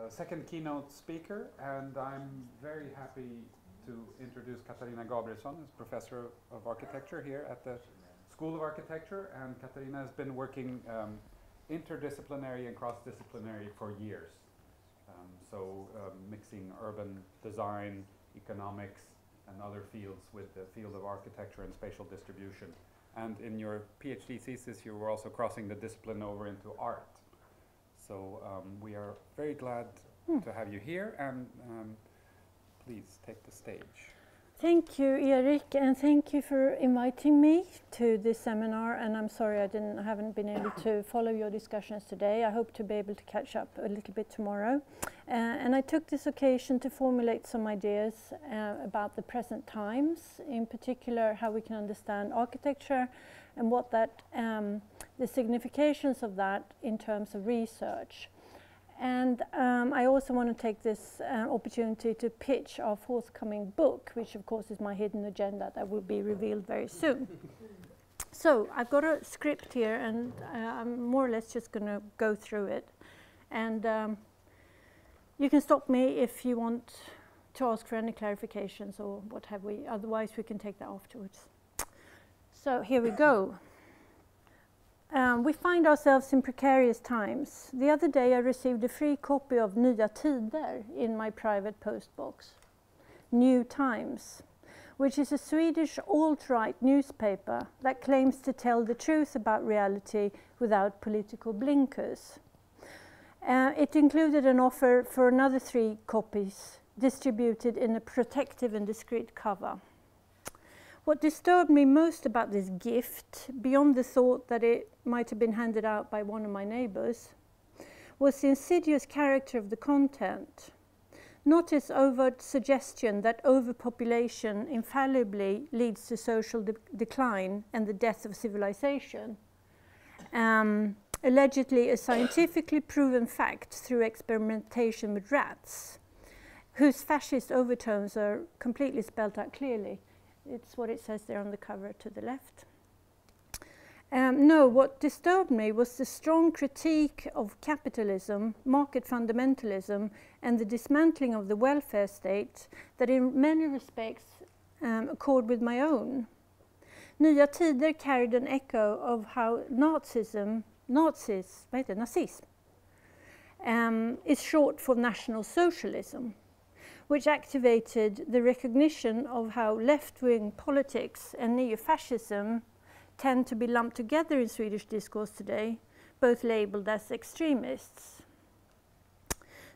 second keynote speaker, and I'm very happy to introduce Catarina Gabrielsson, who's Professor of Architecture here at the School of Architecture, and Catarina has been working interdisciplinary and cross-disciplinary for years. Mixing urban design, economics, and other fields with the field of architecture and spatial distribution. And in your PhD thesis, you were also crossing the discipline over into art. So we are very glad to have you here, and please take the stage. Thank you, Erik, and thank you for inviting me to this seminar. And I'm sorry I haven't been able to follow your discussions today. I hope to be able to catch up a little bit tomorrow. And I took this occasion to formulate some ideas about the present times, in particular how we can understand architecture and what that, the significations of that in terms of research. And I also want to take this opportunity to pitch our forthcoming book, which of course is my hidden agenda that will be revealed very soon. So I've got a script here, and I'm more or less just going to go through it. And you can stop me if you want to ask for any clarifications or what have we. Otherwise, we can take that afterwards. So here we go. We find ourselves in precarious times. The other day I received a free copy of Nya Tider in my private postbox. New Times, which is a Swedish alt-right newspaper that claims to tell the truth about reality without political blinkers. It included an offer for another 3 copies distributed in a protective and discreet cover. What disturbed me most about this gift, beyond the thought that it might have been handed out by one of my neighbors, was the insidious character of the content. Not its overt suggestion that overpopulation infallibly leads to social decline and the death of civilization. Allegedly a scientifically proven fact through experimentation with rats, whose fascist overtones are completely spelled out clearly. It's what it says there on the cover to the left. No, what disturbed me was the strong critique of capitalism, market fundamentalism, and the dismantling of the welfare state that in many respects accord with my own. Nya Tider carried an echo of how nazism is short for National Socialism, which activated the recognition of how left-wing politics and neo-fascism tend to be lumped together in Swedish discourse today, both labeled as extremists.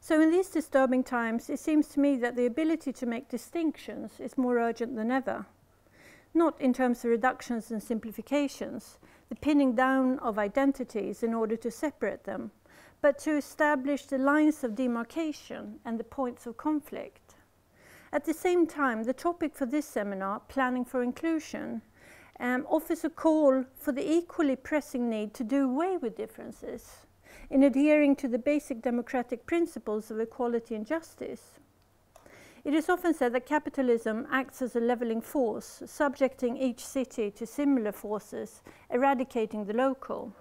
So in these disturbing times, it seems to me that the ability to make distinctions is more urgent than ever. Not in terms of reductions and simplifications, the pinning down of identities in order to separate them, but to establish the lines of demarcation and the points of conflict. At the same time, the topic for this seminar, Planning for Inclusion, offers a call for the equally pressing need to do away with differences in adhering to the basic democratic principles of equality and justice. It is often said that capitalism acts as a leveling force, subjecting each city to similar forces, eradicating the local,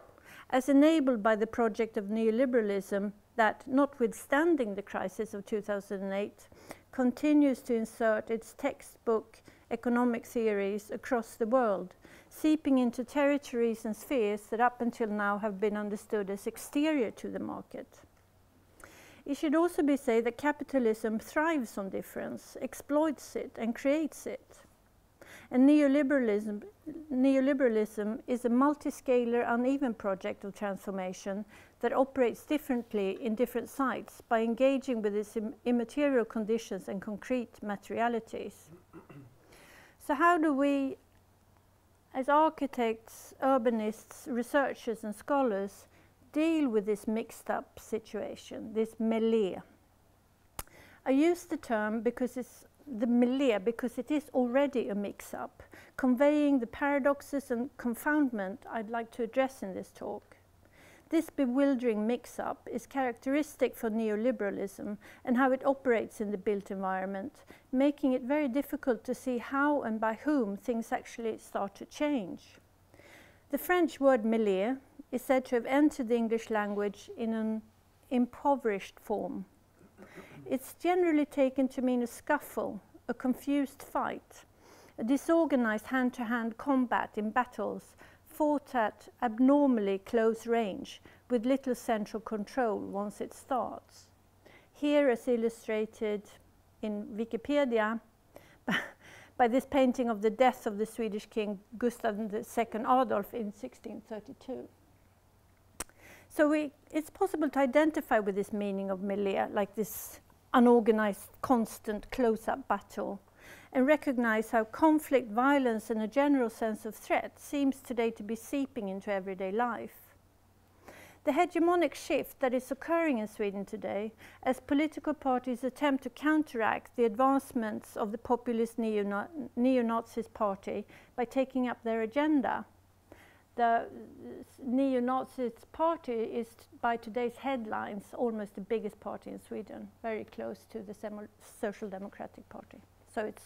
as enabled by the project of neoliberalism that, notwithstanding the crisis of 2008, continues to insert its textbook economic theories across the world, seeping into territories and spheres that up until now have been understood as exterior to the market. It should also be said that capitalism thrives on difference, exploits it and creates it. And neoliberalism is a multi-scalar, uneven project of transformation that operates differently in different sites by engaging with its immaterial conditions and concrete materialities. So how do we, as architects, urbanists, researchers and scholars, deal with this mixed up situation, this mêlée? I use the term because it's the mêlée because it is already a mix-up, conveying the paradoxes and confoundment I'd like to address in this talk. This bewildering mix-up is characteristic for neoliberalism and how it operates in the built environment, making it very difficult to see how and by whom things actually start to change. The French word mêlée is said to have entered the English language in an impoverished form. It's generally taken to mean a scuffle, a confused fight, a disorganized hand-to-hand combat in battles fought at abnormally close range with little central control once it starts. Here, as illustrated in Wikipedia, by this painting of the death of the Swedish king Gustav II Adolf in 1632. So it's possible to identify with this meaning of milieu, like this unorganized, constant, close-up battle, and recognize how conflict, violence, and a general sense of threat seems today to be seeping into everyday life. The hegemonic shift that is occurring in Sweden today, as political parties attempt to counteract the advancements of the populist neo-Nazis party by taking up their agenda. The neo-Nazis party is, by today's headlines, almost the biggest party in Sweden, very close to the Social Democratic Party. So it's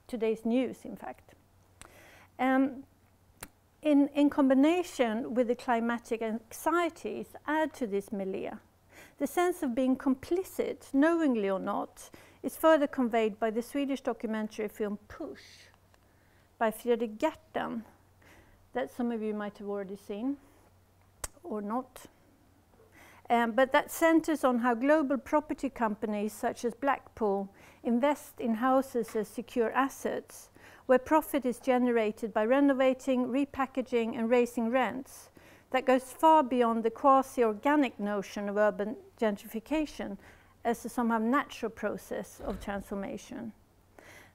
today's news, in fact. In combination with the climatic anxieties add to this milieu. The sense of being complicit, knowingly or not, is further conveyed by the Swedish documentary film Push by Fredrik Gertten, that some of you might have already seen, or not. But that centers on how global property companies such as Blackpool invest in houses as secure assets, where profit is generated by renovating, repackaging, and raising rents that goes far beyond the quasi-organic notion of urban gentrification as a somehow natural process of transformation.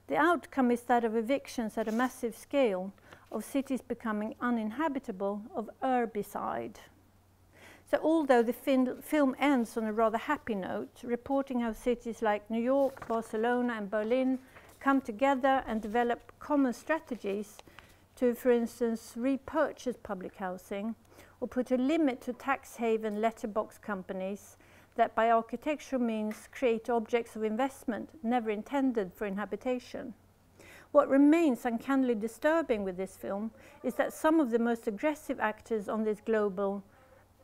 The outcome is that of evictions at a massive scale, of cities becoming uninhabitable, of urbicide. So although the film ends on a rather happy note, reporting how cities like New York, Barcelona, and Berlin come together and develop common strategies to, for instance, repurchase public housing or put a limit to tax haven letterbox companies that by architectural means create objects of investment never intended for inhabitation. What remains uncannily disturbing with this film is that some of the most aggressive actors on this global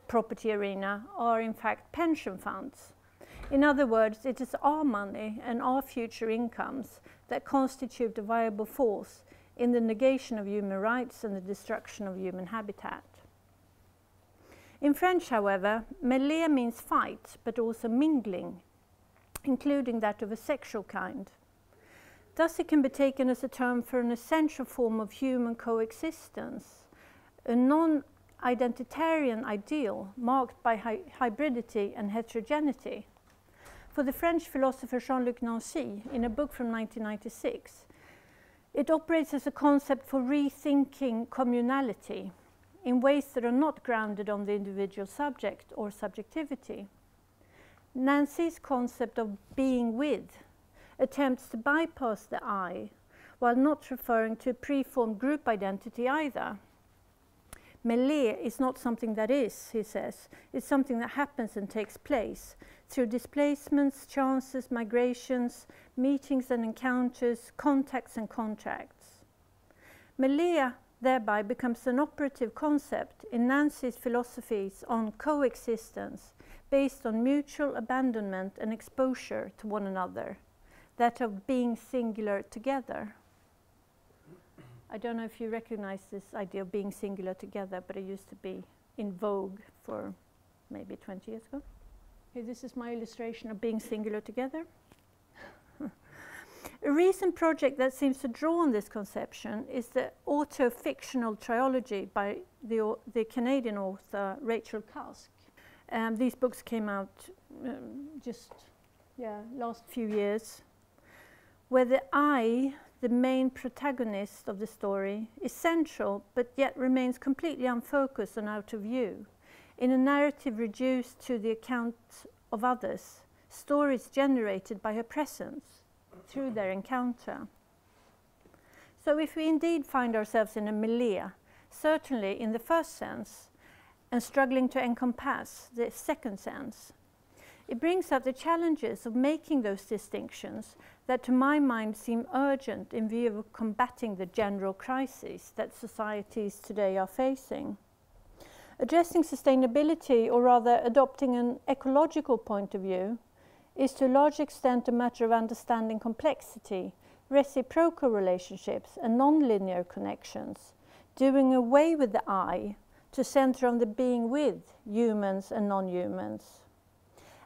property arena are in fact pension funds. In other words, it is our money and our future incomes that constitute a viable force in the negation of human rights and the destruction of human habitat. In French, however, mêlée means fight, but also mingling, including that of a sexual kind. Thus it can be taken as a term for an essential form of human coexistence, a non-identitarian ideal marked by hybridity and heterogeneity. For the French philosopher Jean-Luc Nancy, in a book from 1996, it operates as a concept for rethinking communality in ways that are not grounded on the individual subject or subjectivity. Nancy's concept of being with attempts to bypass the I, while not referring to a preformed group identity either. Mêlée is not something that is, he says, it's something that happens and takes place through displacements, chances, migrations, meetings and encounters, contacts and contracts. Mêlée thereby becomes an operative concept in Nancy's philosophies on coexistence based on mutual abandonment and exposure to one another, that of being singular together. I don't know if you recognize this idea of being singular together, but it used to be in vogue for maybe 20 years ago. Here, this is my illustration of being singular together. A recent project that seems to draw on this conception is the auto-fictional trilogy by the Canadian author Rachel Cusk. These books came out last few years, where the I, the main protagonist of the story, is central but yet remains completely unfocused and out of view. In a narrative reduced to the account of others, stories generated by her presence through their encounter. So if we indeed find ourselves in a milieu, certainly in the first sense, and struggling to encompass the second sense, it brings up the challenges of making those distinctions that to my mind seem urgent in view of combating the general crises that societies today are facing. Addressing sustainability, or rather adopting an ecological point of view, is to a large extent a matter of understanding complexity, reciprocal relationships and non-linear connections, doing away with the I to center on the being with humans and non-humans,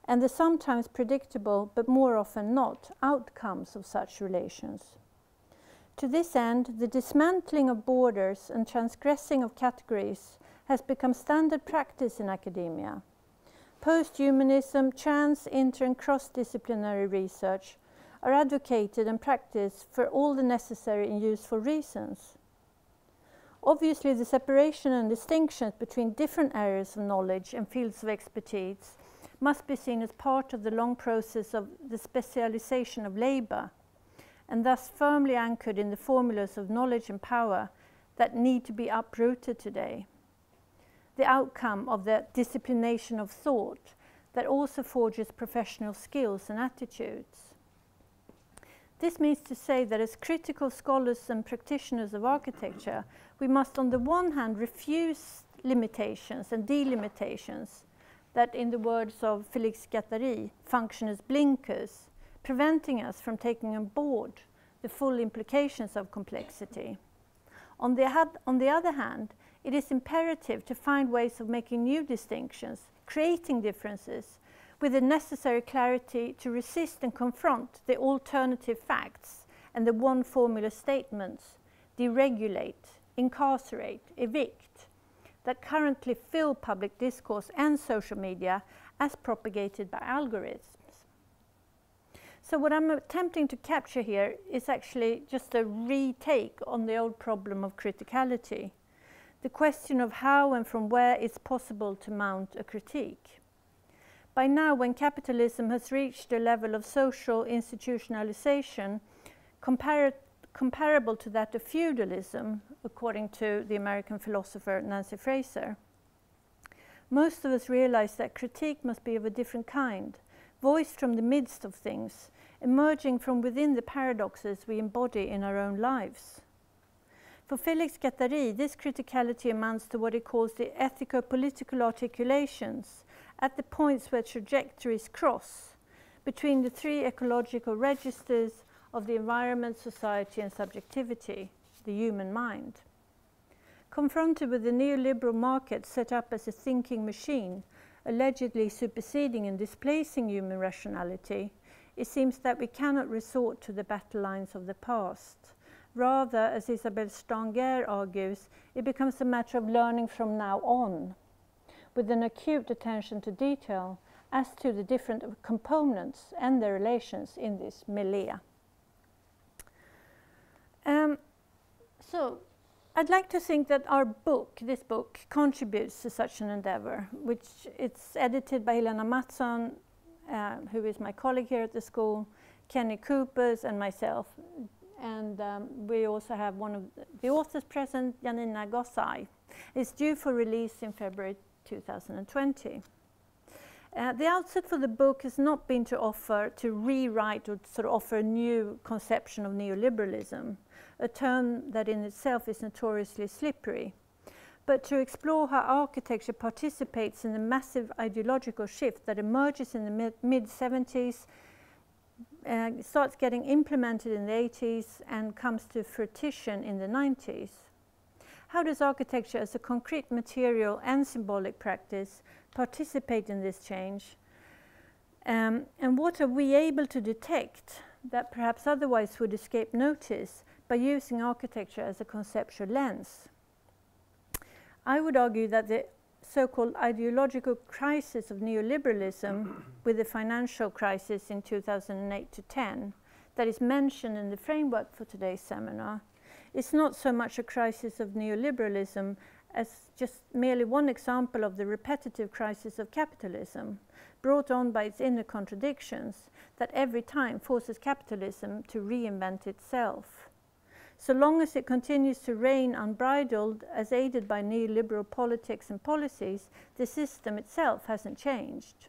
and the sometimes predictable, but more often not, outcomes of such relations. To this end, the dismantling of borders and transgressing of categories has become standard practice in academia. Post-humanism, trans, inter and cross-disciplinary research are advocated and practiced for all the necessary and useful reasons. Obviously, the separation and distinctions between different areas of knowledge and fields of expertise must be seen as part of the long process of the specialization of labor, and thus firmly anchored in the formulas of knowledge and power that need to be uprooted today. The outcome of the disciplination of thought that also forges professional skills and attitudes. This means to say that as critical scholars and practitioners of architecture, we must on the one hand refuse limitations and delimitations that, in the words of Félix Guattari, function as blinkers, preventing us from taking on board the full implications of complexity. On the other hand, it is imperative to find ways of making new distinctions, creating differences, with the necessary clarity to resist and confront the alternative facts and the one-formula statements, deregulate, incarcerate, evict, that currently fill public discourse and social media as propagated by algorithms. So what I'm attempting to capture here is actually just a retake on the old problem of criticality, the question of how and from where it's possible to mount a critique. By now, when capitalism has reached a level of social institutionalization comparable to that of feudalism, according to the American philosopher Nancy Fraser, most of us realize that critique must be of a different kind, voiced from the midst of things, emerging from within the paradoxes we embody in our own lives. For Félix Guattari, this criticality amounts to what he calls the ethico-political articulations at the points where trajectories cross between the three ecological registers of the environment, society and subjectivity, the human mind. Confronted with the neoliberal market set up as a thinking machine, allegedly superseding and displacing human rationality, it seems that we cannot resort to the battle lines of the past. Rather, as Isabelle Stenberg argues, it becomes a matter of learning from now on, with an acute attention to detail as to the different components and their relations in this milieu. So, I'd like to think that our book, this book, contributes to such an endeavor, which it's edited by Helena Mattsson, who is my colleague here at the school, Kenny Coopers and myself. And we also have one of the authors present, Janina Gossai. It's due for release in February 2020. The outset for the book has not been to rewrite or sort of offer a new conception of neoliberalism, a term that in itself is notoriously slippery, but to explore how architecture participates in the massive ideological shift that emerges in the mid-70s, starts getting implemented in the 80s and comes to fruition in the 90s. How does architecture as a concrete material and symbolic practice participate in this change? And what are we able to detect that perhaps otherwise would escape notice by using architecture as a conceptual lens? I would argue that the so-called ideological crisis of neoliberalism with the financial crisis in 2008 to 10 that is mentioned in the framework for today's seminar is not so much a crisis of neoliberalism as just merely one example of the repetitive crisis of capitalism brought on by its inner contradictions that every time forces capitalism to reinvent itself. So long as it continues to reign unbridled as aided by neoliberal politics and policies, the system itself hasn't changed.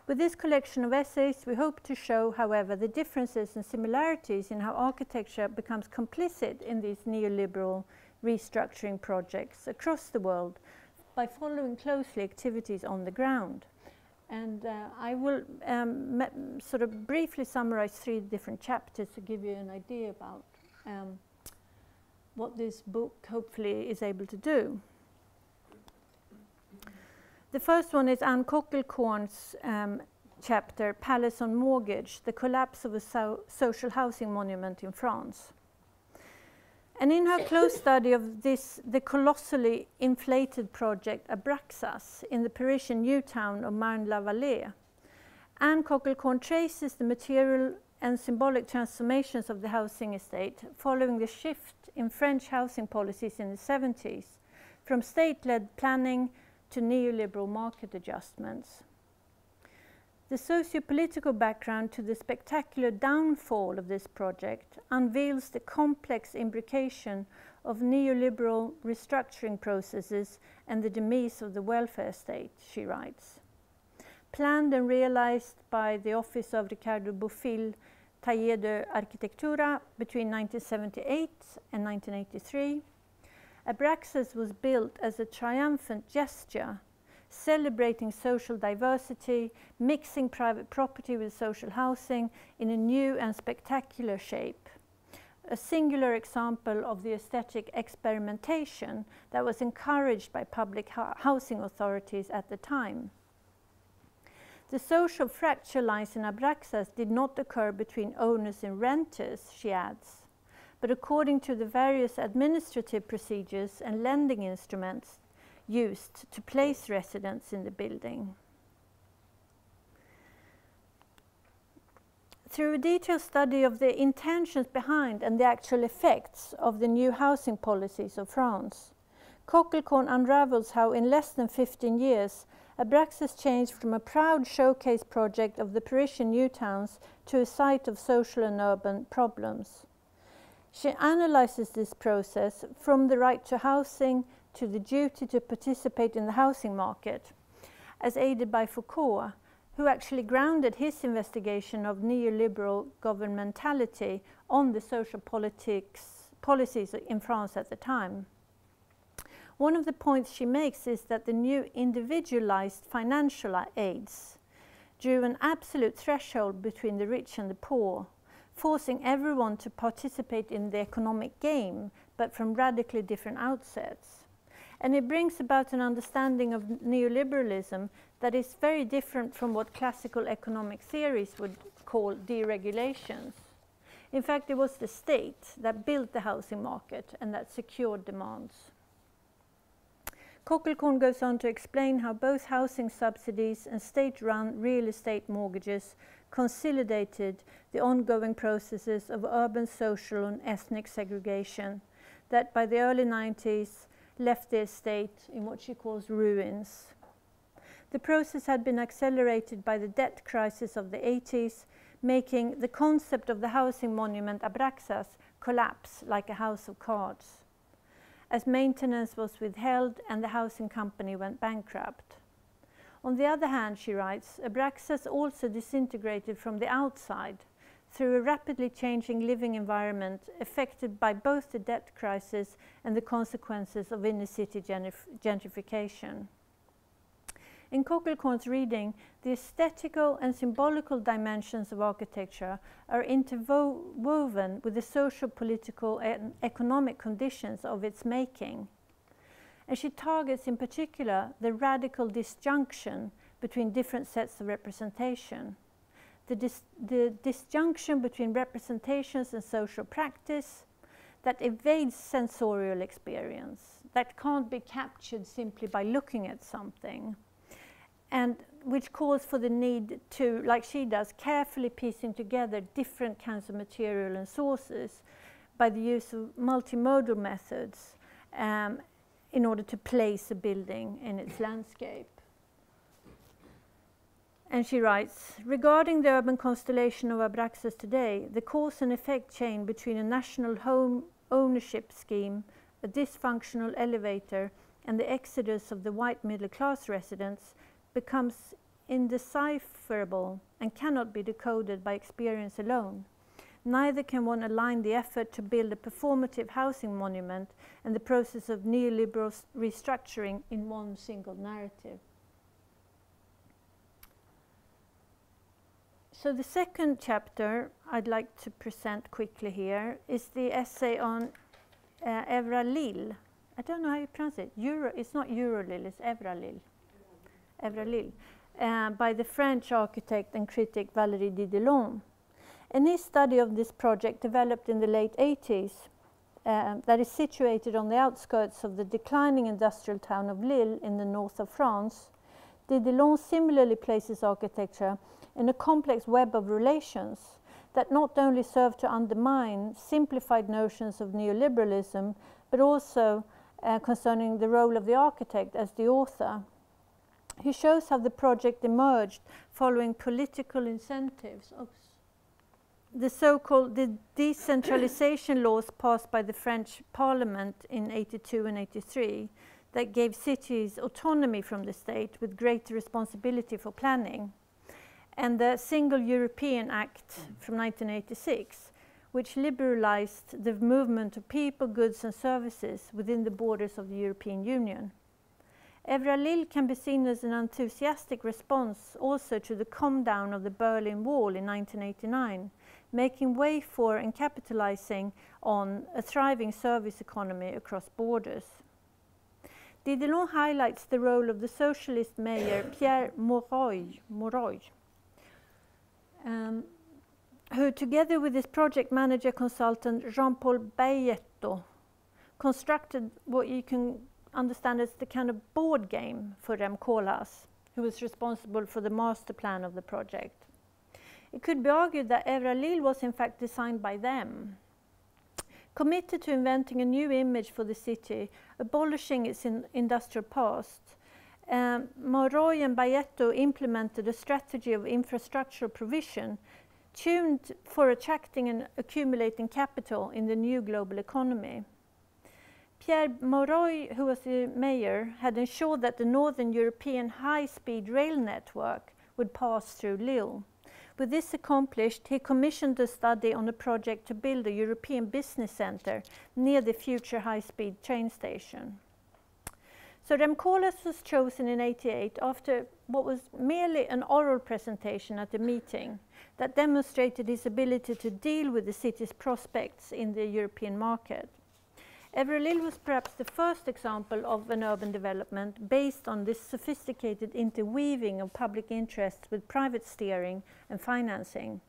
With this collection of essays, we hope to show, however, the differences and similarities in how architecture becomes complicit in these neoliberal restructuring projects across the world by following closely activities on the ground. And I will sort of briefly summarize 3 different chapters to give you an idea about what this book hopefully is able to do. The first one is Anne Coquelcorn's chapter, Palace on Mortgage, the collapse of a social housing monument in France. And in her close study of this, the colossally inflated project Abraxas in the Parisian new town of Marne-la-Vallée, Anne Coquelcorn traces the material and symbolic transformations of the housing estate following the shift in French housing policies in the 70s, from state-led planning to neoliberal market adjustments. The socio-political background to the spectacular downfall of this project unveils the complex imbrication of neoliberal restructuring processes and the demise of the welfare state, she writes. Planned and realized by the office of Ricardo Bofill, Taller de Arquitectura between 1978 and 1983, Abraxas was built as a triumphant gesture, celebrating social diversity, mixing private property with social housing in a new and spectacular shape. A singular example of the aesthetic experimentation that was encouraged by public housing authorities at the time. The social fracture lines in Abraxas did not occur between owners and renters, she adds, but according to the various administrative procedures and lending instruments used to place residents in the building. Through a detailed study of the intentions behind and the actual effects of the new housing policies of France, Coquelcorn unravels how in less than 15 years Abraxas changed from a proud showcase project of the Parisian new towns to a site of social and urban problems. She analyzes this process from the right to housing to the duty to participate in the housing market, as aided by Foucault, who actually grounded his investigation of neoliberal governmentality on the social policies in France at the time. One of the points she makes is that the new individualized financial aids drew an absolute threshold between the rich and the poor, forcing everyone to participate in the economic game, but from radically different outsets. And it brings about an understanding of neoliberalism that is very different from what classical economic theories would call deregulations. In fact, it was the state that built the housing market and that secured demands. Coquelcorn goes on to explain how both housing subsidies and state-run real estate mortgages consolidated the ongoing processes of urban social and ethnic segregation that by the early 90s left the estate in what she calls ruins. The process had been accelerated by the debt crisis of the 80s, making the concept of the housing monument Abraxas collapse like a house of cards, as maintenance was withheld and the housing company went bankrupt. On the other hand, she writes, Abraxas also disintegrated from the outside through a rapidly changing living environment affected by both the debt crisis and the consequences of inner-city gentrification. In Coquelcorn's reading, the aesthetical and symbolical dimensions of architecture are interwoven with the social, political and economic conditions of its making. And she targets in particular the radical disjunction between different sets of representation. The disjunction between representations and social practice that evades sensorial experience, that can't be captured simply by looking at something, and which calls for the need to, like she does, carefully piecing together different kinds of material and sources by the use of multimodal methods in order to place a building in its landscape. And she writes, regarding the urban constellation of Abraxas today, the cause and effect chain between a national home ownership scheme, a dysfunctional elevator, and the exodus of the white middle-class residents becomes indecipherable and cannot be decoded by experience alone. Neither can one align the effort to build a performative housing monument and the process of neoliberal restructuring in one single narrative. So the second chapter I'd like to present quickly here is the essay on Evralil. I don't know how you pronounce it. It's not Euralil, it's Evralil. Evralil, by the French architect and critic Valéry Didelon. And his study of this project developed in the late 80s, that is situated on the outskirts of the declining industrial town of Lille in the north of France. Didelon similarly places architecture in a complex web of relations that not only serve to undermine simplified notions of neoliberalism, but also concerning the role of the architect as the author. He shows how the project emerged following political incentives. The so-called decentralization laws passed by the French Parliament in 82 and 83 that gave cities autonomy from the state with greater responsibility for planning, and the Single European Act from 1986, which liberalized the movement of people, goods and services within the borders of the European Union. Evralil can be seen as an enthusiastic response also to the calm down of the Berlin Wall in 1989, making way for and capitalizing on a thriving service economy across borders. Didelon highlights the role of the socialist mayor Pierre Mauroy, who together with his project manager consultant Jean-Paul Bayetto constructed what you can understand as the kind of board game for Rem Koolhaas, who was responsible for the master plan of the project. It could be argued that Evralil was in fact designed by them. Committed to inventing a new image for the city, abolishing its industrial past, Mauroy and Bayetto implemented a strategy of infrastructural provision tuned for attracting and accumulating capital in the new global economy. Pierre Mauroy, who was the mayor, had ensured that the Northern European high-speed rail network would pass through Lille. With this accomplished, he commissioned a study on a project to build a European business center near the future high-speed train station. So Rem Koolhaas was chosen in '88 after what was merely an oral presentation at a meeting that demonstrated his ability to deal with the city's prospects in the European market. Evralil was perhaps the first example of an urban development based on this sophisticated interweaving of public interests with private steering and financing.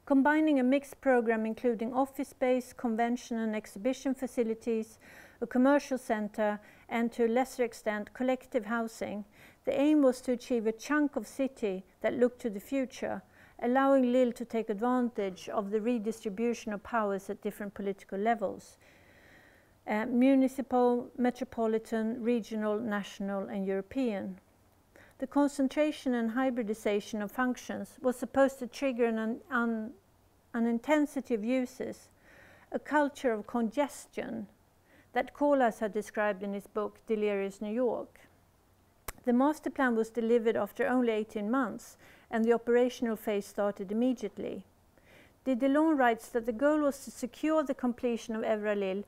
Combining a mixed program including office space, convention and exhibition facilities, a commercial center, and to a lesser extent collective housing, the aim was to achieve a chunk of city that looked to the future, allowing Lille to take advantage of the redistribution of powers at different political levels. Municipal, metropolitan, regional, national and European. The concentration and hybridization of functions was supposed to trigger an intensity of uses, a culture of congestion that Koolhaas had described in his book Delirious New York. The master plan was delivered after only 18 months and the operational phase started immediately. Didelon writes that the goal was to secure the completion of Evralil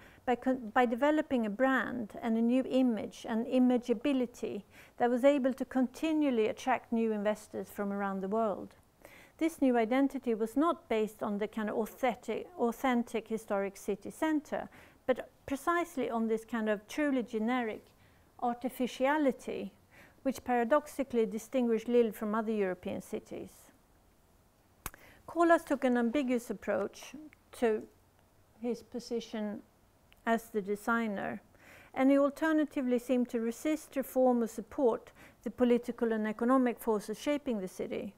by developing a brand and a new image and imageability that was able to continually attract new investors from around the world. This new identity was not based on the kind of authentic historic city center, but precisely on this kind of truly generic artificiality, which paradoxically distinguished Lille from other European cities. Koolhaas took an ambiguous approach to his position as the designer, and he alternatively seemed to resist, reform or support the political and economic forces shaping the city,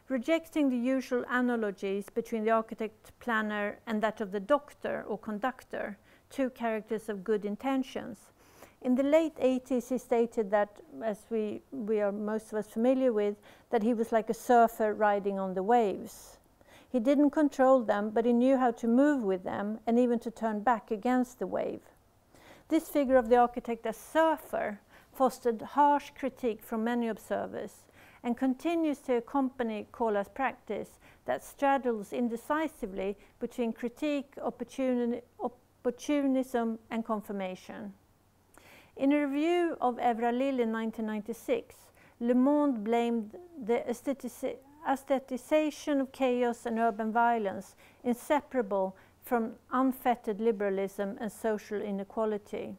rejecting the usual analogies between the architect planner and that of the doctor or conductor, two characters of good intentions. In the late 80s, he stated that, as we are most of us familiar with, that he was like a surfer riding on the waves. He didn't control them, but he knew how to move with them and even to turn back against the wave. This figure of the architect as surfer fostered harsh critique from many observers and continues to accompany Koolhaas' practice that straddles indecisively between critique, opportunism and confirmation. In a review of Evralil in 1996, Le Monde blamed the aestheticization of chaos and urban violence, inseparable from unfettered liberalism and social inequality.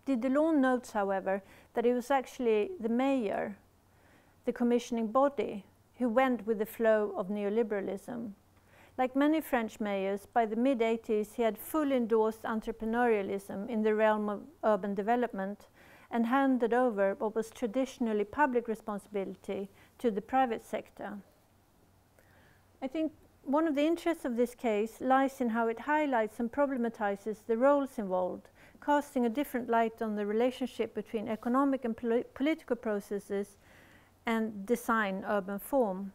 Didelot notes, however, that it was actually the mayor, the commissioning body, who went with the flow of neoliberalism. Like many French mayors, by the mid-80s he had fully endorsed entrepreneurialism in the realm of urban development and handed over what was traditionally public responsibility to the private sector. I think one of the interests of this case lies in how it highlights and problematizes the roles involved, casting a different light on the relationship between economic and political processes and design urban form.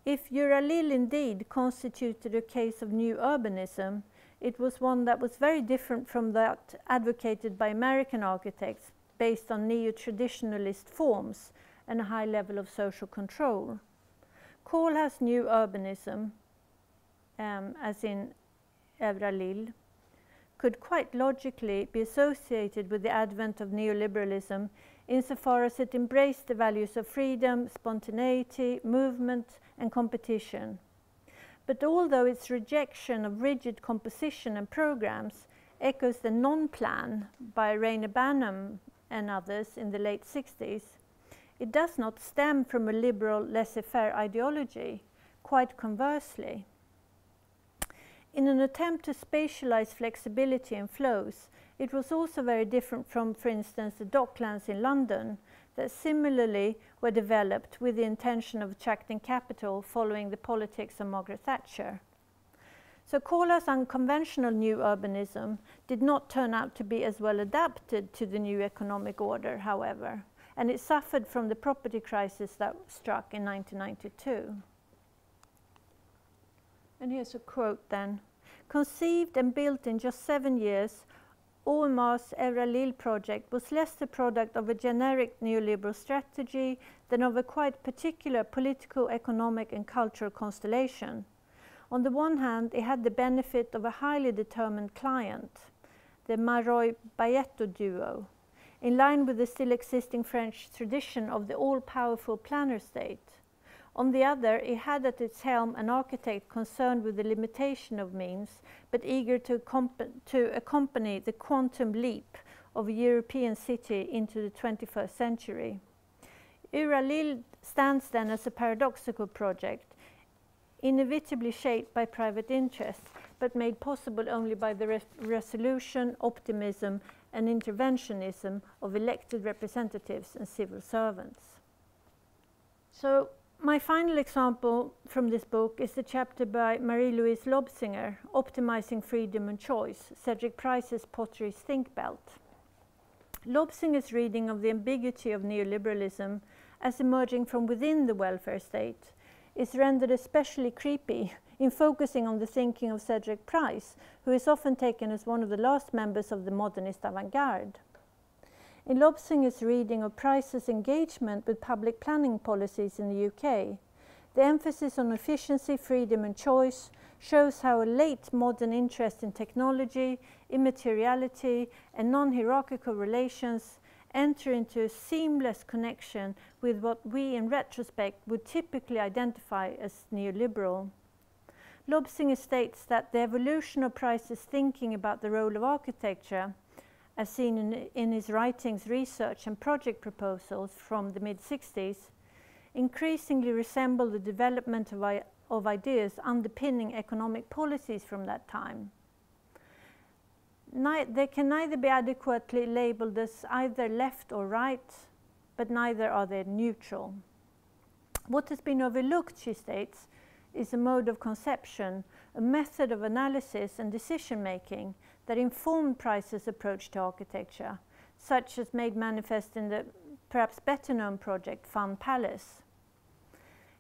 If Euralil indeed constituted a case of new urbanism, it was one that was very different from that advocated by American architects based on neo-traditionalist forms and a high level of social control. Kohl's new urbanism, as in Euralil, could quite logically be associated with the advent of neoliberalism insofar as it embraced the values of freedom, spontaneity, movement and competition. But although its rejection of rigid composition and programs echoes the non-plan by Rainer Banham and others in the late 60s, it does not stem from a liberal laissez-faire ideology, quite conversely. In an attempt to spatialize flexibility and flows, it was also very different from, for instance, the docklands in London that similarly were developed with the intention of attracting capital following the politics of Margaret Thatcher. So Kohl's unconventional new urbanism did not turn out to be as well adapted to the new economic order, however, and it suffered from the property crisis that struck in 1992. And here's a quote then. Conceived and built in just 7 years, OMR's Euralil project was less the product of a generic neoliberal strategy than of a quite particular political, economic and cultural constellation. On the one hand, it had the benefit of a highly determined client, the Maroy-Bayeto duo, in line with the still existing French tradition of the all-powerful planner state. On the other, it had at its helm an architect concerned with the limitation of means, but eager to accompany the quantum leap of a European city into the 21st century. Euralil stands then as a paradoxical project, inevitably shaped by private interests, but made possible only by the resolution, optimism, and interventionism of elected representatives and civil servants. So, my final example from this book is the chapter by Marie-Louise Lobsinger, Optimizing Freedom and Choice, Cedric Price's Pottery's Think Belt. Lobsinger's reading of the ambiguity of neoliberalism as emerging from within the welfare state is rendered especially creepy in focusing on the thinking of Cedric Price, who is often taken as one of the last members of the modernist avant-garde. In Lobsinger's reading of Price's engagement with public planning policies in the UK, the emphasis on efficiency, freedom and choice shows how a late modern interest in technology, immateriality and non-hierarchical relations enter into a seamless connection with what we in retrospect would typically identify as neoliberal. Lobsinger states that the evolution of Price's thinking about the role of architecture, as seen in his writings, research and project proposals from the mid-60s, increasingly resemble the development of ideas underpinning economic policies from that time. They can neither be adequately labeled as either left or right, but neither are they neutral. What has been overlooked, she states, is a mode of conception, a method of analysis and decision-making that informed Price's approach to architecture, such as made manifest in the perhaps better-known project Fun Palace.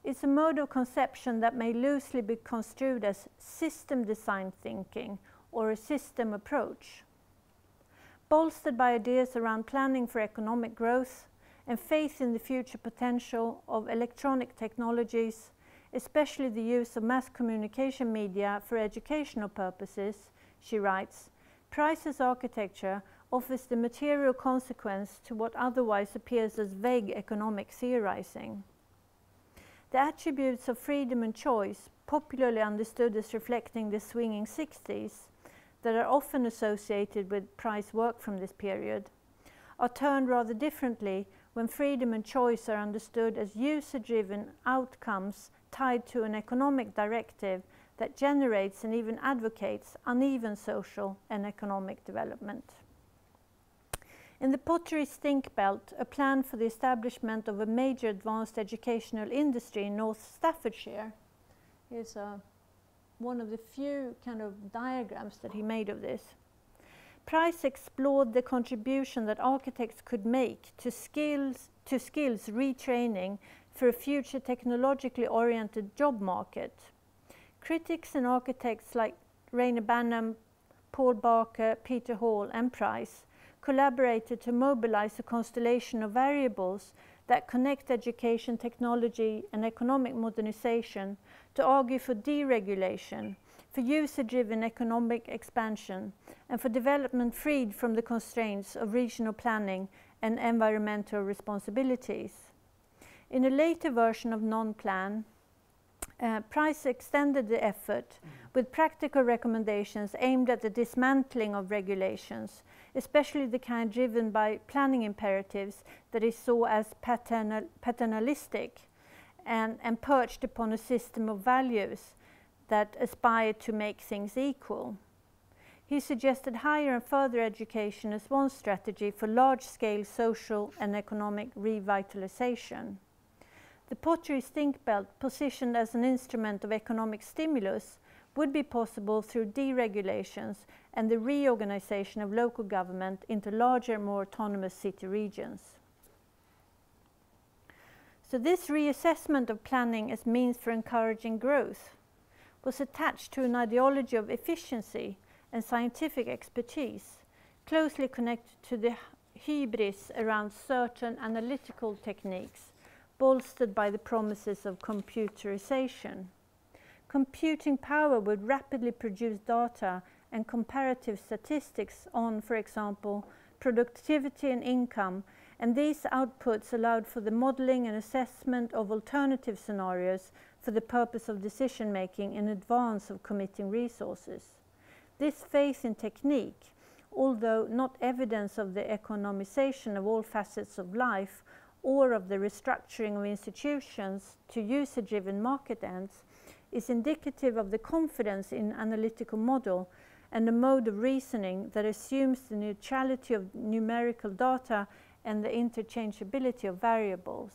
It's a mode of conception that may loosely be construed as system design thinking or a system approach. Bolstered by ideas around planning for economic growth and faith in the future potential of electronic technologies, especially the use of mass communication media for educational purposes, she writes, Price's architecture offers the material consequence to what otherwise appears as vague economic theorizing. The attributes of freedom and choice, popularly understood as reflecting the swinging 60s, that are often associated with price work from this period, are turned rather differently when freedom and choice are understood as user-driven outcomes tied to an economic directive that generates and even advocates uneven social and economic development. In the pottery stink belt, a plan for the establishment of a major advanced educational industry in North Staffordshire is one of the few kind of diagrams that he made of this. Price explored the contribution that architects could make to skills retraining for a future technologically oriented job market. Critics and architects like Rainer Banham, Paul Barker, Peter Hall and Price collaborated to mobilize a constellation of variables that connect education, technology and economic modernization to argue for deregulation, for user-driven economic expansion, and for development freed from the constraints of regional planning and environmental responsibilities. In a later version of Non-Plan, Price extended the effort with practical recommendations aimed at the dismantling of regulations, especially the kind driven by planning imperatives that he saw as paternalistic and perched upon a system of values that aspired to make things equal. He suggested higher and further education as one strategy for large-scale social and economic revitalization. The pottery stink belt, positioned as an instrument of economic stimulus, would be possible through deregulations and the reorganization of local government into larger, more autonomous city regions. So this reassessment of planning as means for encouraging growth was attached to an ideology of efficiency and scientific expertise, closely connected to the hybris around certain analytical techniques, bolstered by the promises of computerization. Computing power would rapidly produce data and comparative statistics on, for example, productivity and income, and these outputs allowed for the modeling and assessment of alternative scenarios for the purpose of decision-making in advance of committing resources. This faith in technique, although not evidence of the economization of all facets of life or of the restructuring of institutions to user-driven market ends, is indicative of the confidence in analytical model and a mode of reasoning that assumes the neutrality of numerical data and the interchangeability of variables.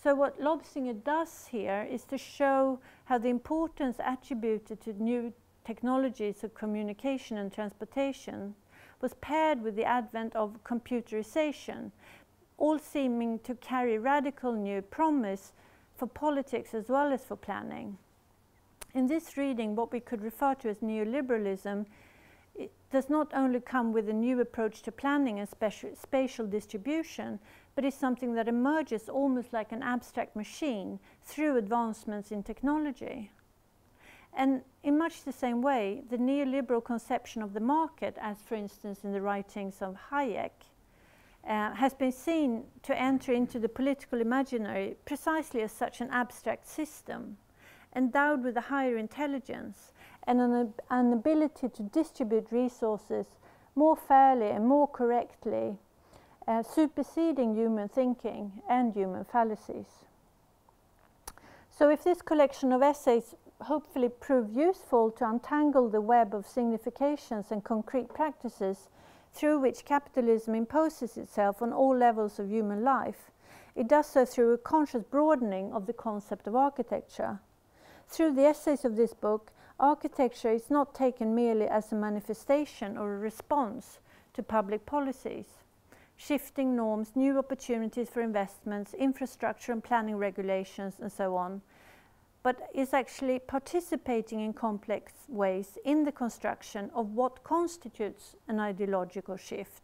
So what Lobsinger does here is to show how the importance attributed to new technologies of communication and transportation was paired with the advent of computerization, all seeming to carry radical new promise for politics as well as for planning. In this reading, what we could refer to as neoliberalism, it does not only come with a new approach to planning and spatial distribution, but is something that emerges almost like an abstract machine through advancements in technology. And in much the same way, the neoliberal conception of the market, as for instance in the writings of Hayek, has been seen to enter into the political imaginary precisely as such an abstract system, endowed with a higher intelligence and an ability to distribute resources more fairly and more correctly, superseding human thinking and human fallacies. So if this collection of essays hopefully prove useful to untangle the web of significations and concrete practices through which capitalism imposes itself on all levels of human life, it does so through a conscious broadening of the concept of architecture. Through the essays of this book, architecture is not taken merely as a manifestation or a response to public policies, shifting norms, new opportunities for investments, infrastructure and planning regulations and so on, but is actually participating in complex ways in the construction of what constitutes an ideological shift.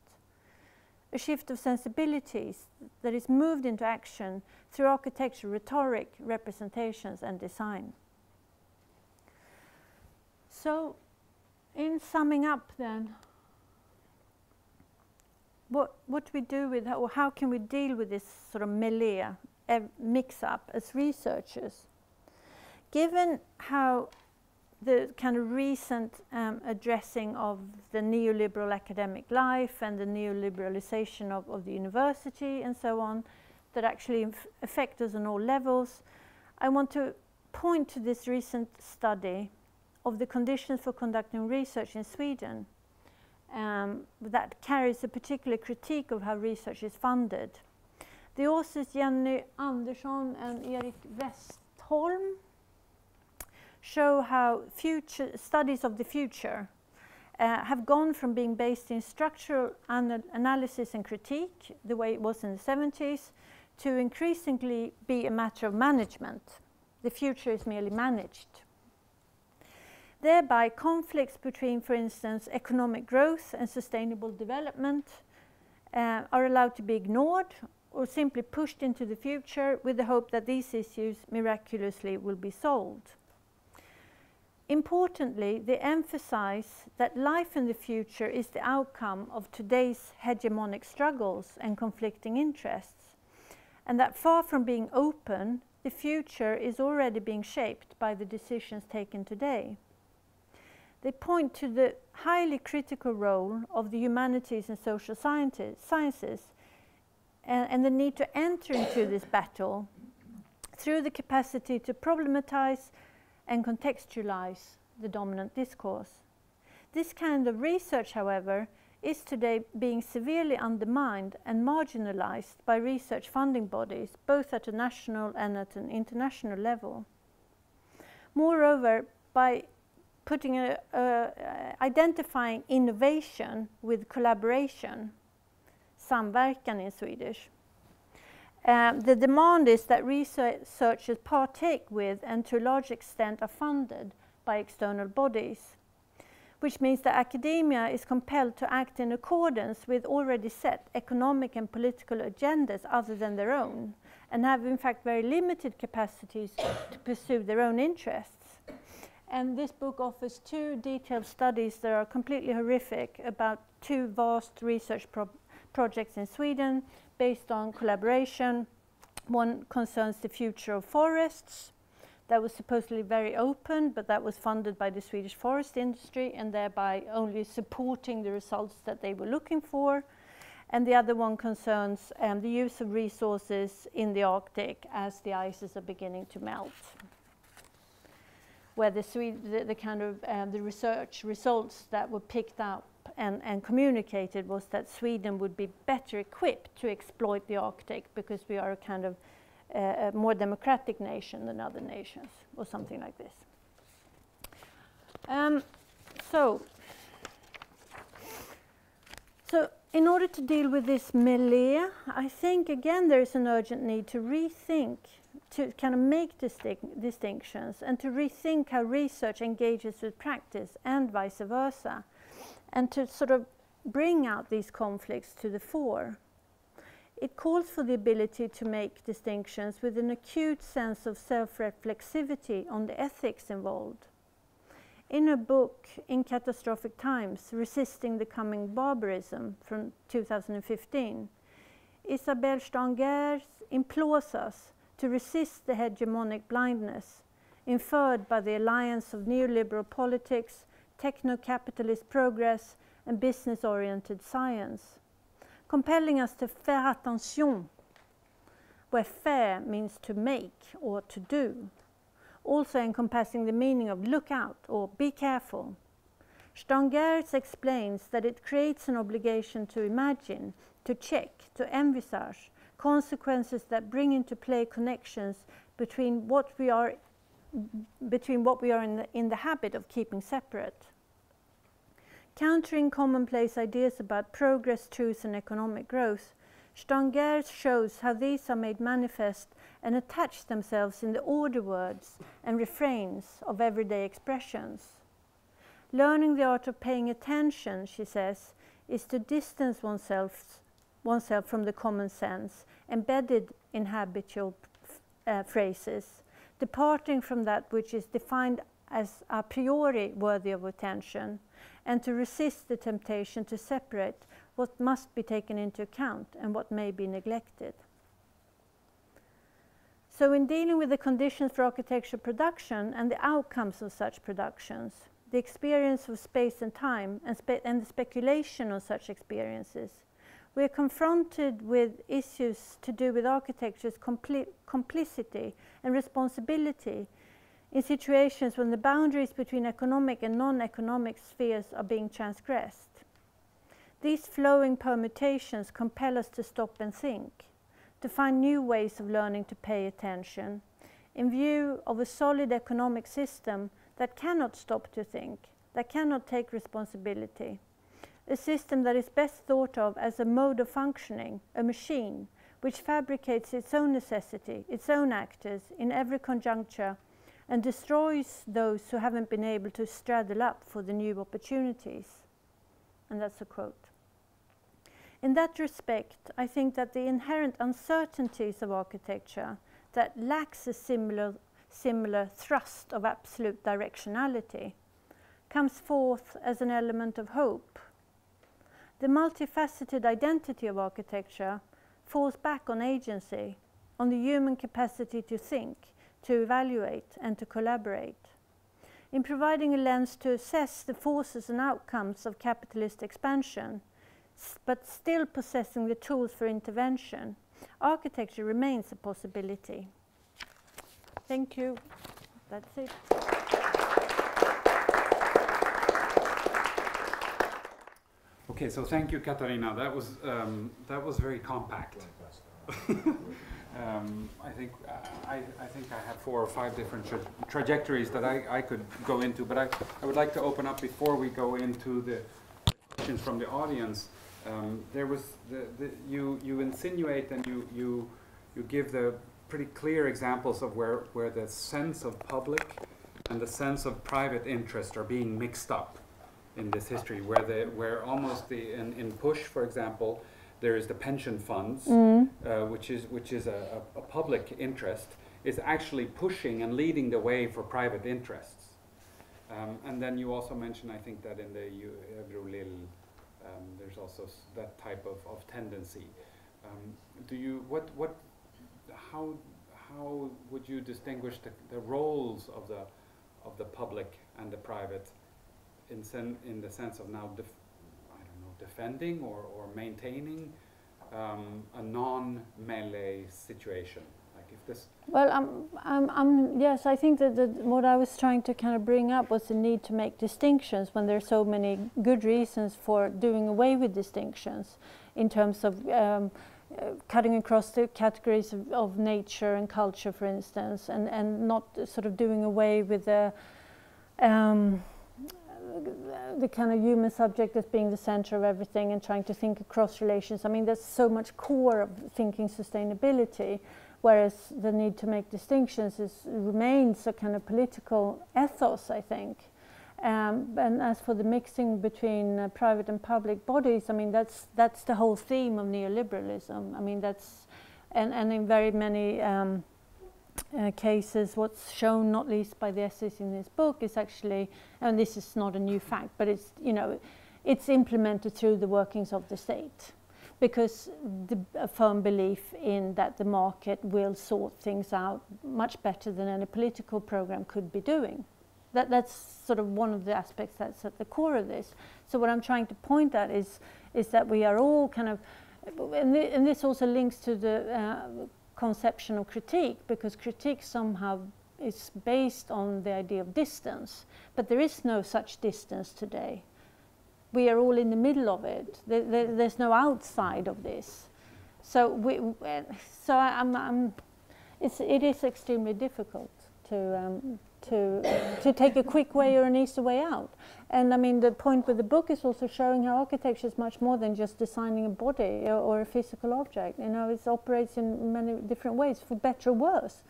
A shift of sensibilities that is moved into action through architecture, rhetoric, representations and design. So, in summing up then, what do we do with, or how can we deal with this sort of melee mix-up as researchers. Given how the kind of recent addressing of the neoliberal academic life and the neoliberalization of the university and so on, that actually affect us on all levels, I want to point to this recent study of the conditions for conducting research in Sweden that carries a particular critique of how research is funded. The authors Jenny Andersson and Erik Westholm show how studies of the future have gone from being based in structural analysis and critique, the way it was in the 70s, to increasingly be a matter of management. The future is merely managed. Thereby, conflicts between, for instance, economic growth and sustainable development are allowed to be ignored or simply pushed into the future with the hope that these issues miraculously will be solved. Importantly, they emphasize that life in the future is the outcome of today's hegemonic struggles and conflicting interests, and that far from being open, the future is already being shaped by the decisions taken today. They point to the highly critical role of the humanities and social sciences and the need to enter into this battle through the capacity to problematize and contextualize the dominant discourse. This kind of research, however, is today being severely undermined and marginalized by research funding bodies, both at a national and at an international level. Moreover, by identifying innovation with collaboration, samverkan in Swedish, the demand is that researchers partake with and to a large extent are funded by external bodies, which means that academia is compelled to act in accordance with already set economic and political agendas other than their own, and have in fact very limited capacities to pursue their own interests. And this book offers two detailed studies that are completely horrific about two vast research projects in Sweden based on collaboration. One concerns the future of forests. That was supposedly very open, but that was funded by the Swedish forest industry and thereby only supporting the results that they were looking for. And the other one concerns the use of resources in the Arctic as the ices are beginning to melt, where the research results that were picked up and communicated was that Sweden would be better equipped to exploit the Arctic because we are a kind of a more democratic nation than other nations, or something like this. So in order to deal with this melee, I think again there is an urgent need to rethink, to kind of make distinctions and to rethink how research engages with practice and vice versa, and to sort of bring out these conflicts to the fore. It calls for the ability to make distinctions with an acute sense of self-reflexivity on the ethics involved. In a book, In Catastrophic Times, Resisting the Coming Barbarism from 2015, Isabelle Stenberg implores us to resist the hegemonic blindness inferred by the alliance of neoliberal politics, techno-capitalist progress, and business-oriented science, compelling us to faire attention, where faire means to make or to do, also encompassing the meaning of look out or be careful. Stenberg explains that it creates an obligation to imagine, to check, to envisage consequences that bring into play connections between what we are in the habit of keeping separate. Countering commonplace ideas about progress, truth, and economic growth, Stenberg shows how these are made manifest and attach themselves in the order words and refrains of everyday expressions. Learning the art of paying attention, she says, is to distance oneself from the common sense embedded in habitual phrases, departing from that which is defined as a priori worthy of attention, and to resist the temptation to separate what must be taken into account and what may be neglected. So in dealing with the conditions for architecture production and the outcomes of such productions, the experience of space and time and the speculation on such experiences, we are confronted with issues to do with architecture's complicity and responsibility in situations when the boundaries between economic and non-economic spheres are being transgressed. These flowing permutations compel us to stop and think, to find new ways of learning to pay attention, in view of a solid economic system that cannot stop to think, that cannot take responsibility, a system that is best thought of as a mode of functioning, a machine, which fabricates its own necessity, its own actors in every conjuncture, and destroys those who haven't been able to straddle up for the new opportunities. And that's a quote. In that respect, I think that the inherent uncertainties of architecture that lacks a similar thrust of absolute directionality comes forth as an element of hope. The multifaceted identity of architecture falls back on agency, on the human capacity to think, to evaluate, and to collaborate. In providing a lens to assess the forces and outcomes of capitalist expansion, but still possessing the tools for intervention, architecture remains a possibility. Thank you. That's it. Okay, so thank you, Catarina. That was very compact. I think I have 4 or 5 different trajectories that I could go into, but I would like to open up before we go into the questions from the audience. There was you insinuate and you give the pretty clear examples of where the sense of public and the sense of private interest are being mixed up in this history, where almost in Push, for example, there is the pension funds, which is a public interest, is actually pushing and leading the way for private interests. And then you also mentioned, I think, that in the there's also that type of tendency. How would you distinguish the roles of the public and the private in the sense of now defending or maintaining a non-melee situation? Like if this. Well, yes, I think that what I was trying to kind of bring up was the need to make distinctions when there are so many good reasons for doing away with distinctions in terms of cutting across the categories of nature and culture, for instance, and not sort of doing away with the kind of human subject as being the center of everything and trying to think across relations. I mean, there's so much core of thinking sustainability, whereas the need to make distinctions remains a kind of political ethos, I think. And as for the mixing between private and public bodies, I mean, that's the whole theme of neoliberalism. I mean, and in very many cases, what's shown, not least by the essays in this book, is actually, and this is not a new fact, but it's, it's implemented through the workings of the state, because a firm belief in that the market will sort things out much better than any political program could be doing. That's sort of one of the aspects that's at the core of this. So what I'm trying to point at is that we are all kind of, and this also links to the conception of critique, because critique somehow is based on the idea of distance, but there is no such distance today. We are all in the middle of it. There's no outside of this. So it is extremely difficult to take a quick way or an easy way out. And I mean, the point with the book is also showing how architecture is much more than just designing a body or a physical object. It operates in many different ways, for better or worse.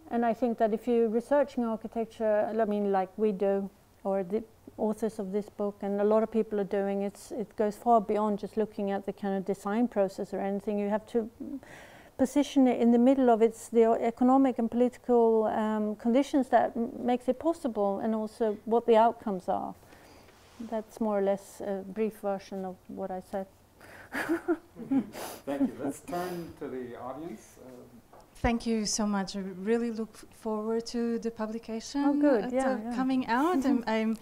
And I think that if you're researching architecture, I mean, like we do, or the authors of this book, and a lot of people are doing, it goes far beyond just looking at the kind of design process or anything. You have to position it in the middle of the economic and political conditions that makes it possible, and also what the outcomes are. That's more or less a brief version of what I said. Thank you. Let's turn to the audience. Thank you so much. I really look forward to the publication. Oh, good. Yeah. Coming out. I'm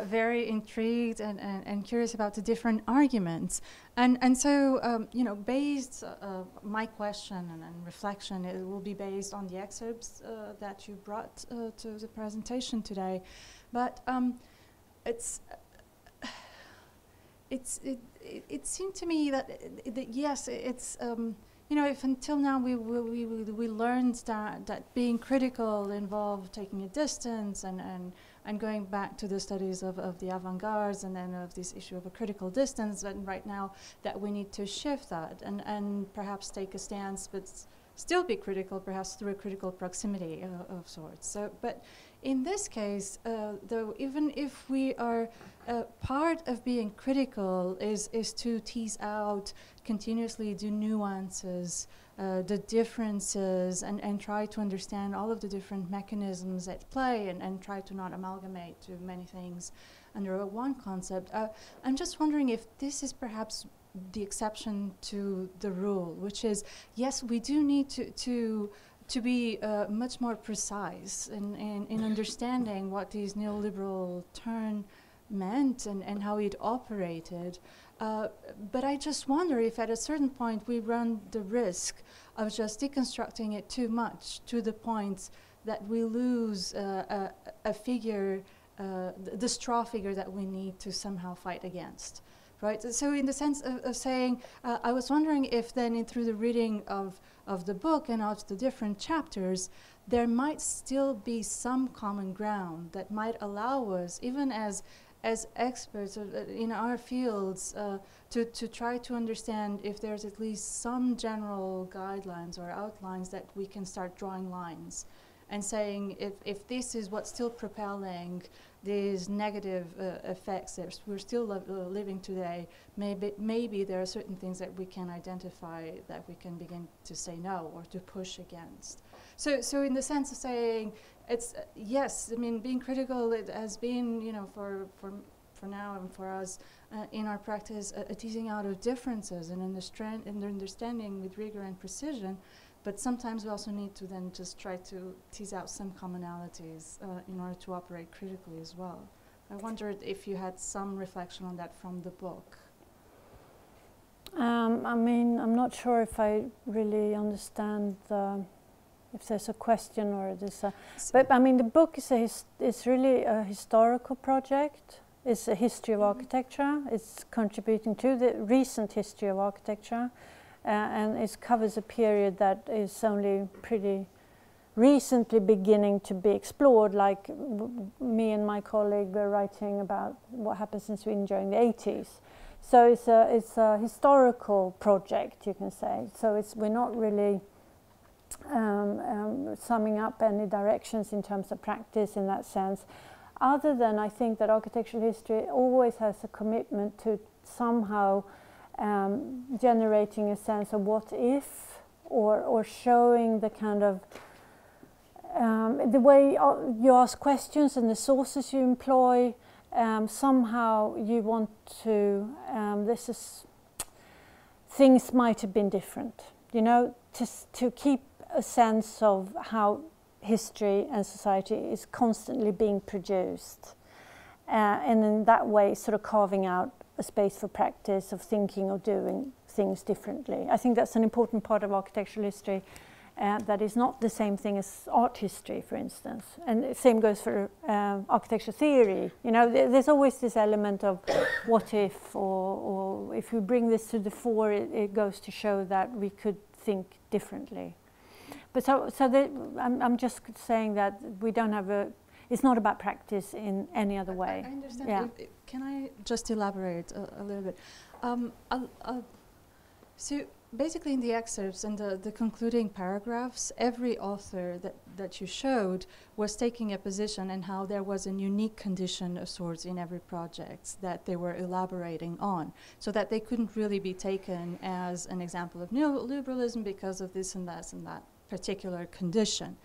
very intrigued and curious about the different arguments. And so, you know, based, my question and reflection, it will be based on the excerpts that you brought to the presentation today. But it seemed to me that yes, it's you know, if until now we learned that being critical involved taking a distance and going back to the studies of the avant-gardes and then of this issue of a critical distance, and right now that we need to shift that and perhaps take a stance, but still be critical, perhaps through a critical proximity of sorts. So, but in this case, though, even if we are part of being critical is to tease out continuously the nuances, the differences, and try to understand all of the different mechanisms at play and try to not amalgamate too many things under one concept. I'm just wondering if this is perhaps the exception to the rule, which is, yes, we do need to be much more precise in understanding what this neoliberal turn meant and how it operated. But I just wonder if at a certain point we run the risk of just deconstructing it too much to the point that we lose a figure, the straw figure that we need to somehow fight against. Right? So in the sense of saying, I was wondering if then through the reading of the book and of the different chapters, there might still be some common ground that might allow us, even as experts in our fields, to try to understand if there's at least some general guidelines or outlines that we can start drawing lines and saying if this is what's still propelling these negative effects that we're still living today, maybe there are certain things that we can identify that we can begin to say no or to push against. So in the sense of saying, it's yes, I mean, being critical, it has been, you know, for now and for us in our practice, a teasing out of differences and understanding with rigor and precision. But sometimes we also need to then just try to tease out some commonalities in order to operate critically as well. I wondered if you had some reflection on that from the book. I mean, I'm not sure if I really understand if there's a question or there's a... But I mean, the book is really a historical project. It's a history of architecture. It's contributing to the recent history of architecture. And it covers a period that is only pretty recently beginning to be explored, like me and my colleague were writing about what happens in Sweden during the 80s. So it's a historical project, you can say. So we're not really summing up any directions in terms of practice in that sense, other than I think that architectural history always has a commitment to somehow generating a sense of what if, or showing the kind of the way you ask questions and the sources you employ. Somehow you want to, things might have been different, you know, to keep a sense of how history and society is constantly being produced. And in that way sort of carving out a space for practice of thinking or doing things differently. I think that's an important part of architectural history that is not the same thing as art history, for instance. And the same goes for architecture theory. You know, there's always this element of what if, or if we bring this to the fore, it goes to show that we could think differently. But I'm just saying that we don't have it's not about practice in any other way. I understand. Yeah. Can I just elaborate a little bit? So basically in the excerpts and the concluding paragraphs, every author that you showed was taking a position and how there was a unique condition of sorts in every project that they were elaborating on, so that they couldn't really be taken as an example of neoliberalism because of this and that particular condition.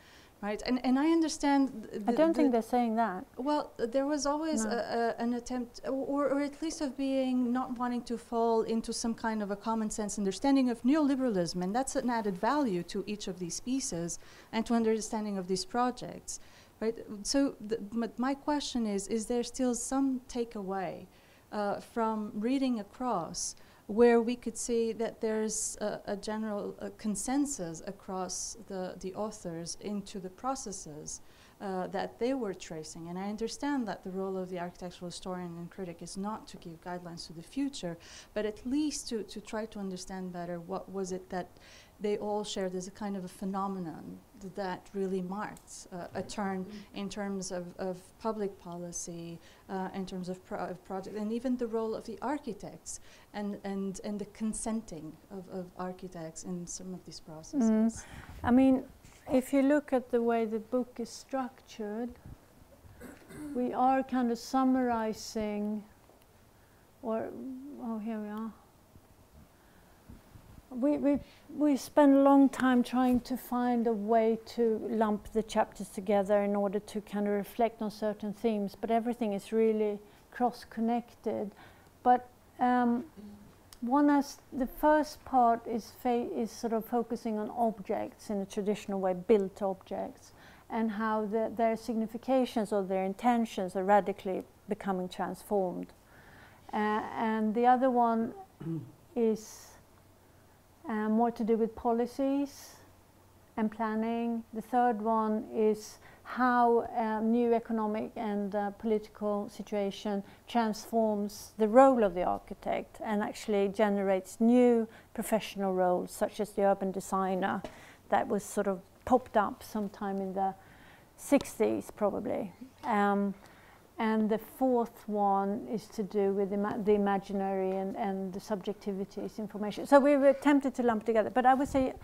right? And I understand. I don't think they're saying that. Well, there was always an attempt, or at least of being not wanting to fall into some kind of a common sense understanding of neoliberalism, and that's an added value to each of these pieces and to understanding of these projects, right? So my question is there still some takeaway from reading across where we could see that there's a general consensus across the authors into the processes that they were tracing? And I understand that the role of the architectural historian and critic is not to give guidelines to the future, but at least to try to understand better what was it that they all shared as a kind of a phenomenon that really marked a turn in terms of public policy, in terms of project, and even the role of the architects and the consenting of architects in some of these processes. I mean, if you look at the way the book is structured, we are kind of summarizing, or, oh, here we are. We spent a long time trying to find a way to lump the chapters together in order to kind of reflect on certain themes, but everything is really cross-connected. But the first part is sort of focusing on objects in a traditional way, built objects, and how their significations or their intentions are radically becoming transformed. And the other one is more to do with policies and planning. The third one is how new economic and political situation transforms the role of the architect and actually generates new professional roles, such as the urban designer that was sort of popped up sometime in the 60s probably. And the fourth one is to do with the imaginary and the subjectivities information. So we were tempted to lump together, but I would say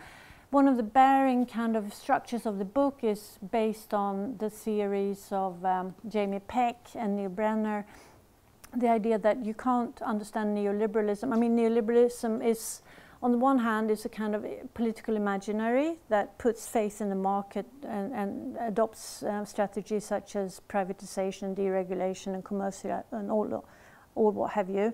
one of the bearing kind of structures of the book is based on the theories of Jamie Peck and Neil Brenner, the idea that you can't understand neoliberalism. I mean, neoliberalism is, on the one hand, is a kind of political imaginary that puts faith in the market and adopts strategies such as privatization, deregulation, and commercial, and all what have you.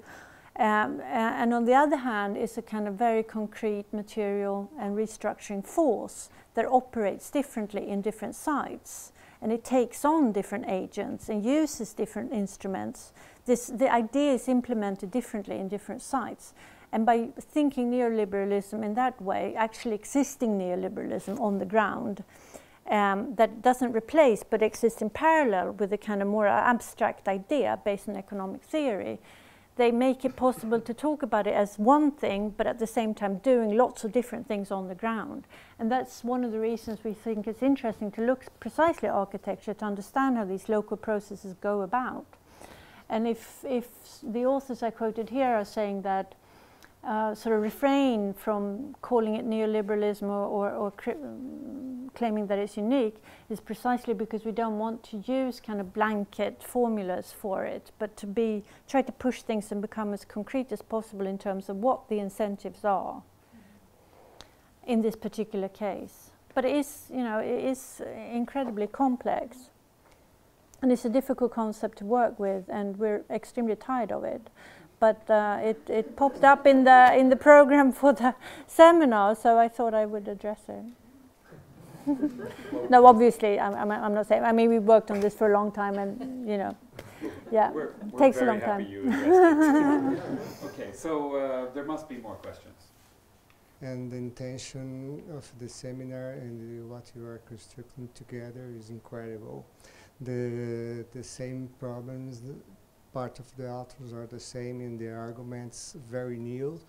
And on the other hand, is a kind of very concrete material and restructuring force that operates differently in different sites. And it takes on different agents and uses different instruments. The idea is implemented differently in different sites. And by thinking neoliberalism in that way, actually existing neoliberalism on the ground, that doesn't replace but exists in parallel with a kind of more abstract idea based on economic theory, they make it possible to talk about it as one thing, but at the same time doing lots of different things on the ground. And that's one of the reasons we think it's interesting to look precisely at architecture to understand how these local processes go about. And if the authors I quoted here are saying that sort of refrain from calling it neoliberalism or claiming that it's unique, is precisely because we don't want to use kind of blanket formulas for it, but to try to push things and become as concrete as possible in terms of what the incentives are in this particular case. But it is incredibly complex, and it's a difficult concept to work with, and we're extremely tired of it. But it popped up in the program for the seminar, so I thought I would address it. No, obviously, I'm not saying. I mean, we've worked on this for a long time, and yeah, it takes a long time. You addressed it. Okay, so there must be more questions. And the intention of the seminar and what you are constructing together is incredible. The same problems. Part of the authors are the same in their arguments, very new,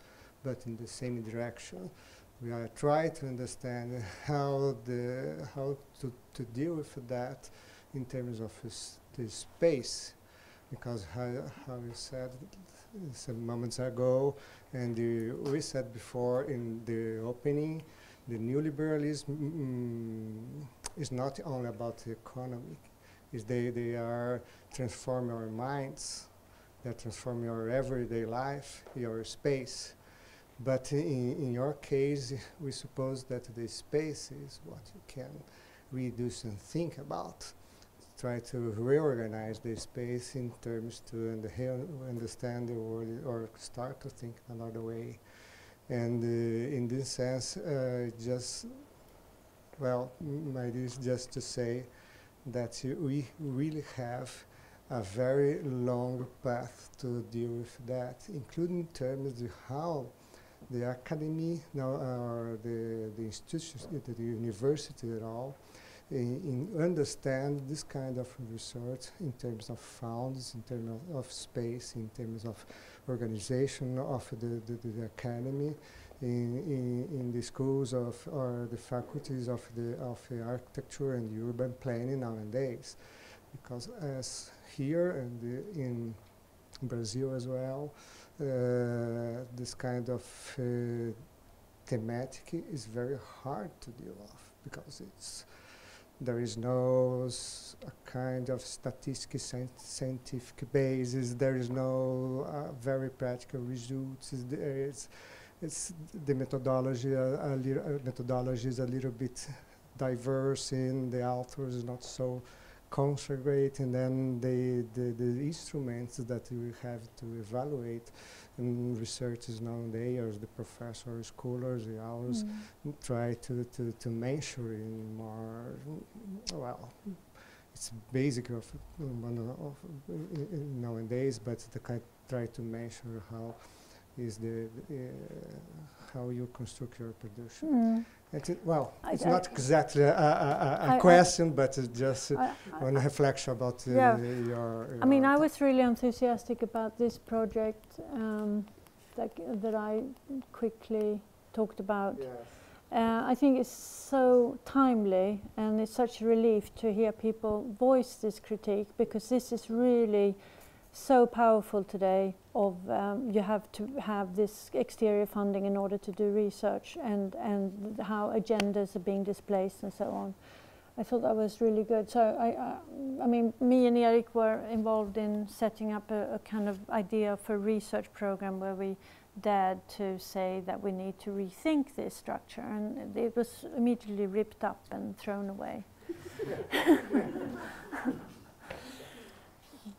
but in the same direction. We are trying to understand how to deal with that in terms of the space, because how you said some moments ago, and we said before in the opening, the neoliberalism is not only about the economy. They are transforming our minds, they're transforming our everyday life, your space. But in your case, we suppose that the space is what you can reduce and think about. Try to reorganize the space in terms to understand the world or start to think another way. And in this sense, my idea is just to say that we really have a very long path to deal with that, including in terms of how the academy, or the institutions, the university at all, understand this kind of research in terms of funds, in terms of space, in terms of organization of the academy, in the schools or the faculties of the architecture and the urban planning nowadays. Because as here and in Brazil as well, this kind of thematic is very hard to deal with, because there is no a kind of statistical scientific basis. There is no very practical results. It's the methodology. Methodology is a little bit diverse, and the author is not so concentrate, and then the instruments that we have to evaluate in researchers nowadays, or the professors, scholars, the hours, try to measure in more, well, it's basic of nowadays, but try to measure how is how you construct your production. It's not exactly a question, but it's just one reflection about your. I mean, I was really enthusiastic about this project that I quickly talked about. Yes. I think it's so timely, and it's such a relief to hear people voice this critique, because this is really so powerful today. You have to have this exterior funding in order to do research, and how agendas are being displaced and so on. I thought that was really good. So I mean, me and Erik were involved in setting up a kind of idea for a research program where we dared to say that we need to rethink this structure, and it was immediately ripped up and thrown away.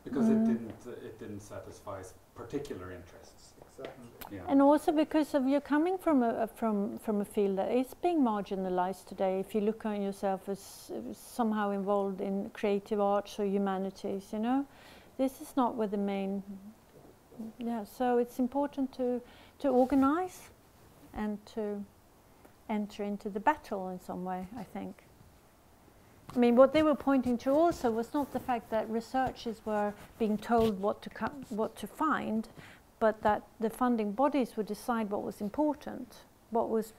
Because it didn't satisfy particular interests. Exactly. Yeah. And also because of you're coming from a field that is being marginalized today. If you look on yourself as somehow involved in creative arts or humanities, you know, this is not where the main. Yeah, so it's important to organize and to enter into the battle in some way, I think. I mean, what they were pointing to also was not the fact that researchers were being told what to find, but that the funding bodies would decide what was important, what was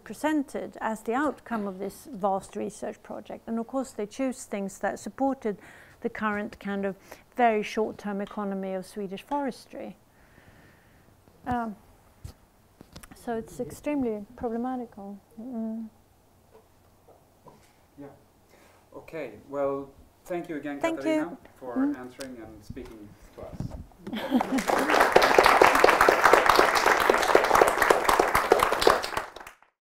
presented as the outcome of this vast research project. And of course, they choose things that supported the current kind of very short-term economy of Swedish forestry. So it's extremely problematical. Yeah. Okay. Well, thank you again, Thank Catarina, you. for answering and speaking to us.